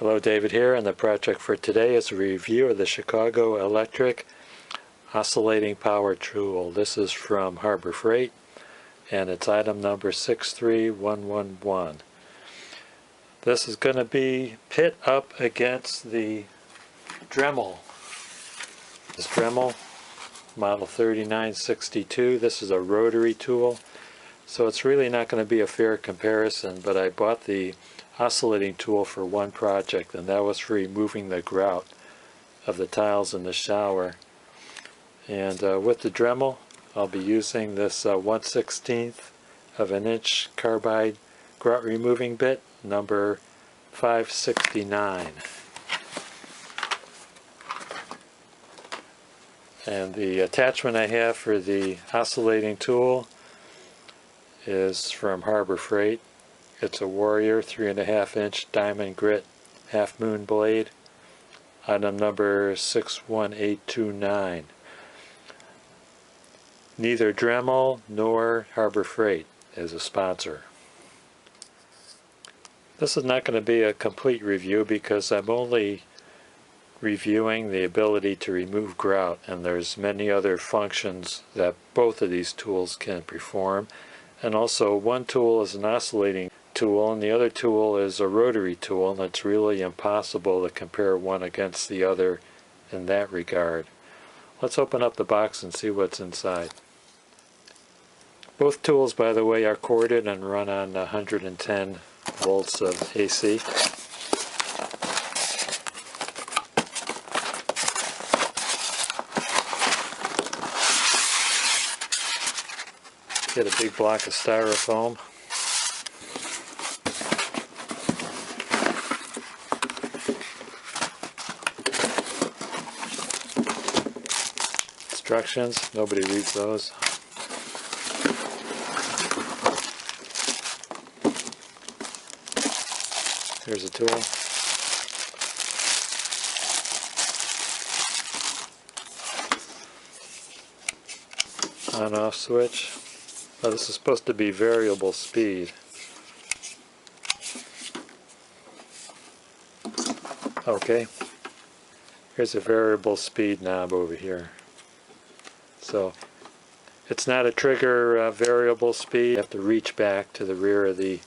Hello, David here, and the project for today is a review of the Chicago Electric Oscillating Power Tool. This is from Harbor Freight, and it's item number 63111. This is going to be pit up against the Dremel. This Dremel, model 3962. This is a rotary tool, so it's really not going to be a fair comparison, but I bought the oscillating tool for one project, and that was for removing the grout of the tiles in the shower. And with the Dremel, I'll be using this 1/16 of an inch carbide grout removing bit, number 569. And the attachment I have for the oscillating tool is from Harbor Freight. It's a Warrior 3.5 inch diamond grit half moon blade, item number 61829. Neither Dremel nor Harbor Freight is a sponsor. This is not going to be a complete review because I'm only reviewing the ability to remove grout, and there's many other functions that both of these tools can perform. And also, one tool is an oscillating tool and the other tool is a rotary tool, and it's really impossible to compare one against the other in that regard. Let's open up the box and see what's inside. Both tools, by the way, are corded and run on 110 volts of AC. Get a big block of styrofoam. Instructions, nobody reads those. Here's a tool. On-off switch. Oh, this is supposed to be variable speed. Okay. Here's a variable speed knob over here. So it's not a trigger variable speed. You have to reach back to the rear of the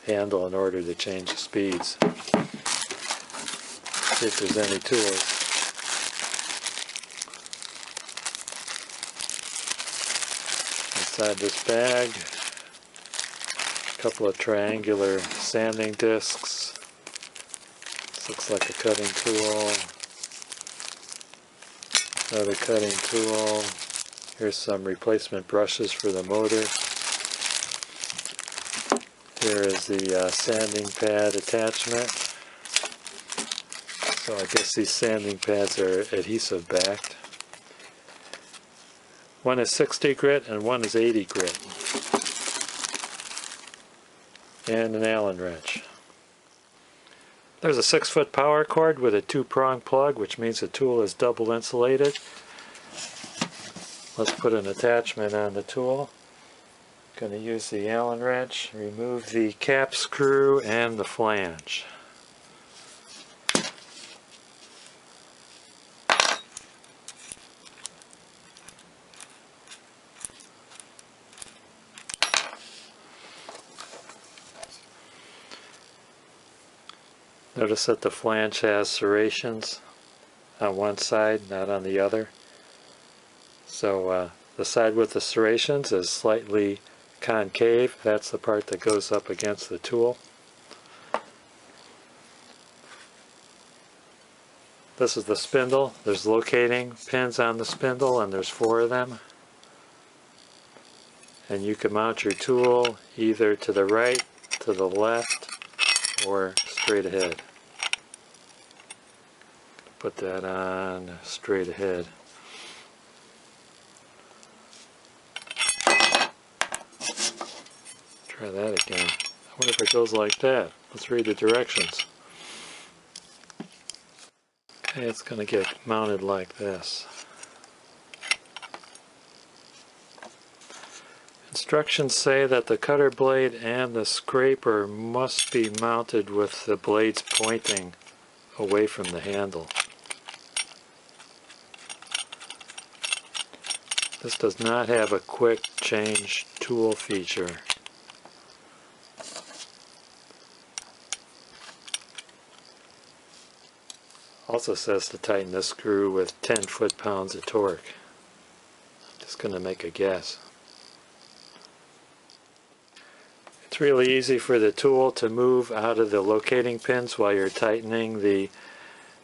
handle in order to change the speeds. See if there's any tools. Inside this bag, a couple of triangular sanding discs. This looks like a cutting tool. Another cutting tool. Here's some replacement brushes for the motor. Here is the sanding pad attachment. So I guess these sanding pads are adhesive backed. One is 60 grit and one is 80 grit. And an Allen wrench. There's a 6-foot power cord with a 2-prong plug, which means the tool is double insulated. Let's put an attachment on the tool. Going to use the Allen wrench, remove the cap screw and the flange. Notice that the flange has serrations on one side, not on the other. So the side with the serrations is slightly concave. That's the part that goes up against the tool. This is the spindle. There's locating pins on the spindle, and there's 4 of them. And you can mount your tool either to the right, to the left, or straight ahead. Put that on straight ahead. Try that again. I wonder if it goes like that. Let's read the directions. Okay, it's going to get mounted like this. Instructions say that the cutter blade and the scraper must be mounted with the blades pointing away from the handle. This does not have a quick change tool feature. Also says to tighten this screw with 10 foot-pounds of torque. Just going to make a guess. It's really easy for the tool to move out of the locating pins while you're tightening the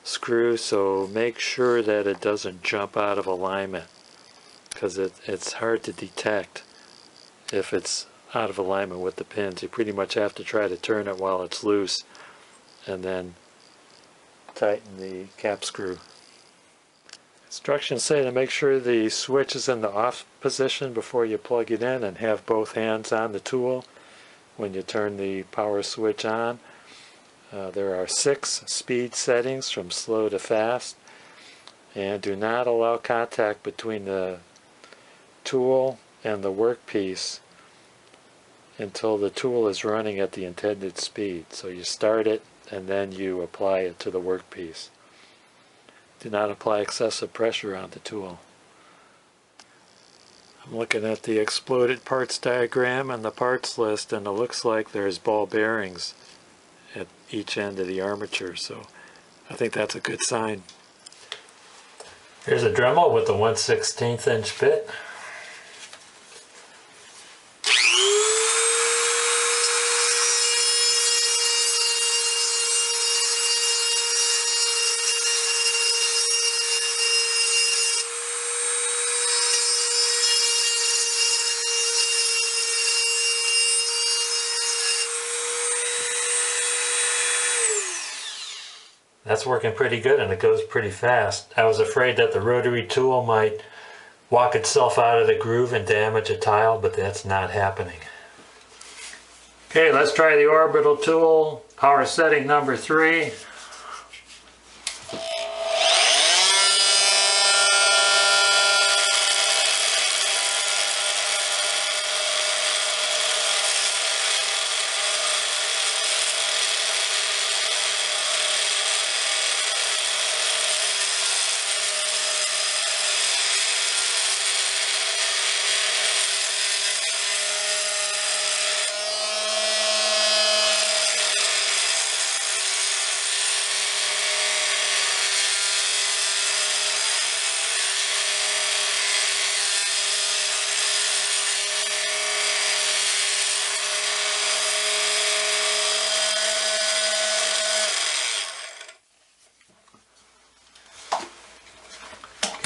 screw, so make sure that it doesn't jump out of alignment, because it's hard to detect if it's out of alignment with the pins. You pretty much have to try to turn it while it's loose and then tighten the cap screw. Instructions say to make sure the switch is in the off position before you plug it in, and have both hands on the tool when you turn the power switch on. There are 6 speed settings from slow to fast, and do not allow contact between the tool and the workpiece until the tool is running at the intended speed. So you start it and then you apply it to the workpiece. Do not apply excessive pressure on the tool. I'm looking at the exploded parts diagram and the parts list, and it looks like there's ball bearings at each end of the armature, so I think that's a good sign. Here's a Dremel with the 1/16 inch bit. That's working pretty good, and it goes pretty fast. I was afraid that the rotary tool might walk itself out of the groove and damage a tile, but that's not happening. Okay, let's try the orbital tool, power setting number 3.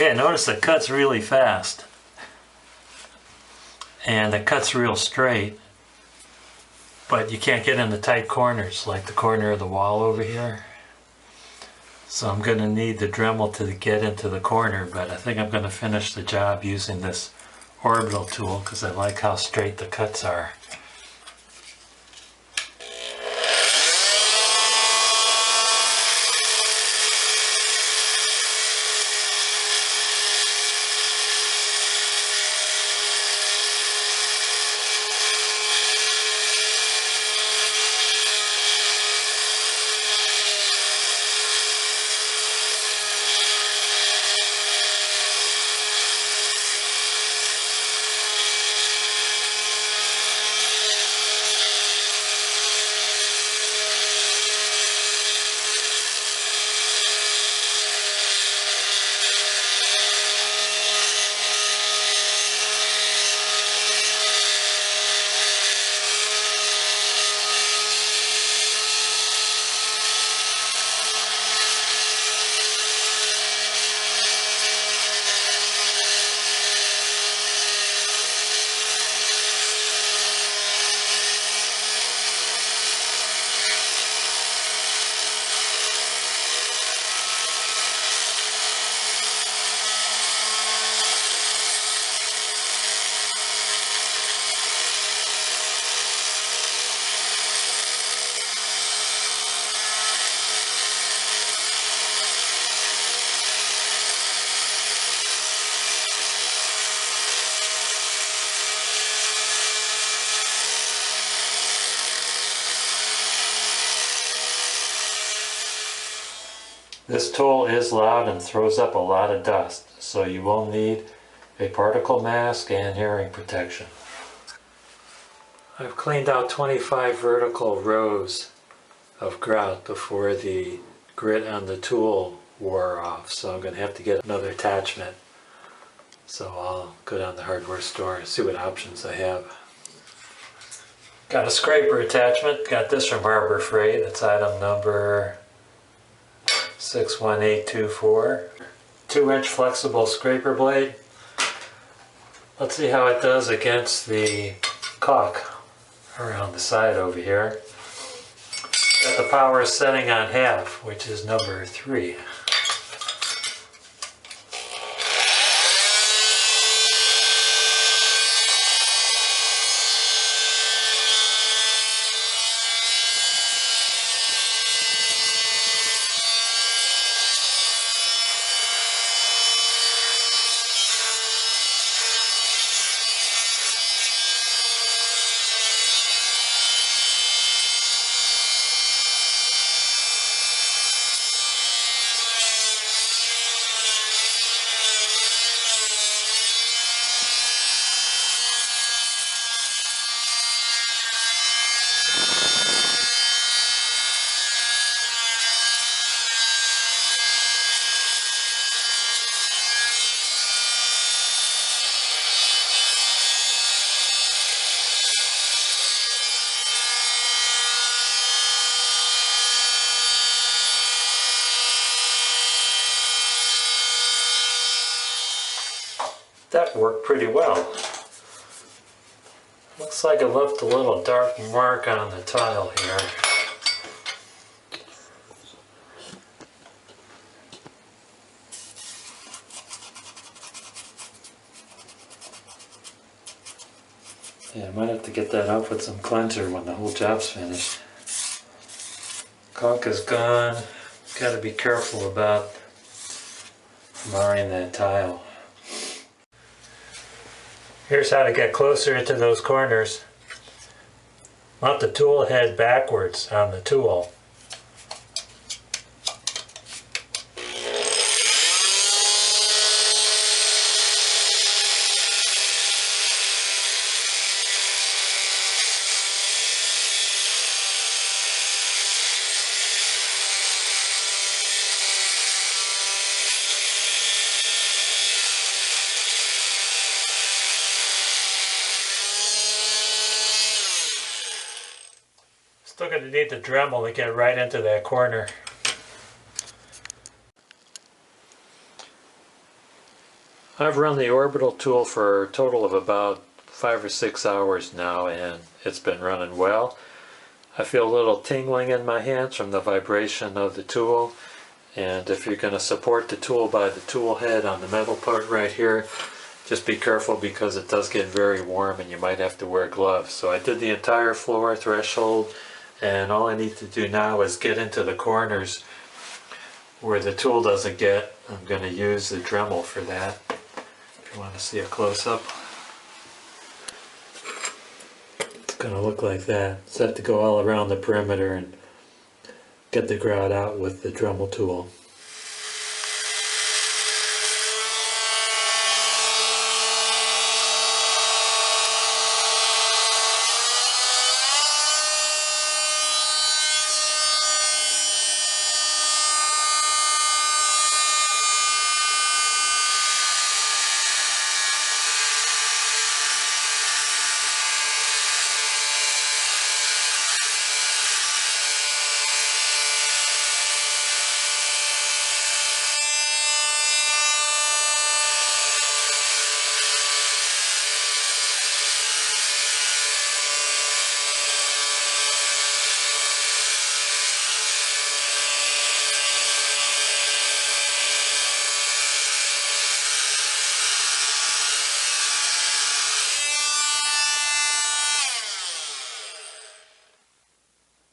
Okay, notice it cuts really fast, and it cuts real straight, but you can't get into tight corners like the corner of the wall over here. So I'm going to need the Dremel to get into the corner, but I think I'm going to finish the job using this orbital tool because I like how straight the cuts are. This tool is loud and throws up a lot of dust, so you will need a particle mask and hearing protection. I've cleaned out 25 vertical rows of grout before the grit on the tool wore off, so I'm going to have to get another attachment. So I'll go down to the hardware store and see what options I have. Got a scraper attachment, got this from Harbor Freight, it's item number 61824. 2-inch flexible scraper blade. Let's see how it does against the caulk around the side over here. Got the power setting on half, which is number 3. That worked pretty well. Looks like it left a little dark mark on the tile here. Yeah, I might have to get that off with some cleanser when the whole job's finished. Caulk is gone. Got to be careful about marring that tile. Here's how to get closer to those corners. Mount the tool head backwards on the tool. Still going to need the Dremel to get right into that corner. I've run the orbital tool for a total of about 5 or 6 hours now, and it's been running well. I feel a little tingling in my hands from the vibration of the tool, and if you're going to support the tool by the tool head on the metal part right here, just be careful because it does get very warm and you might have to wear gloves. So I did the entire floor threshold, and all I need to do now is get into the corners where the tool doesn't get. I'm going to use the Dremel for that. If you want to see a close-up, it's going to look like that. So I have to go all around the perimeter and get the grout out with the Dremel tool.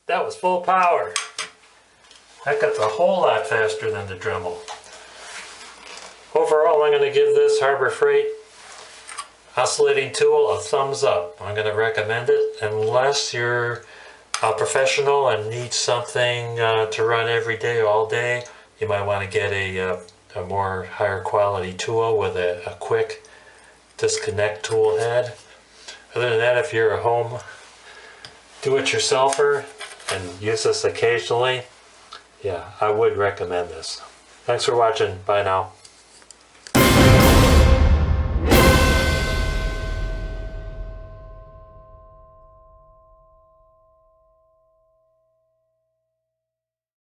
That was full power. That cuts a whole lot faster than the Dremel. Overall, I'm going to give this Harbor Freight oscillating tool a thumbs up. I'm going to recommend it unless you're a professional and need something to run every day, all day. you might want to get a more higher quality tool with a quick disconnect tool head. Other than that, if you're a home do-it-yourselfer and use this occasionally, yeah, I would recommend this. Thanks for watching. Bye now.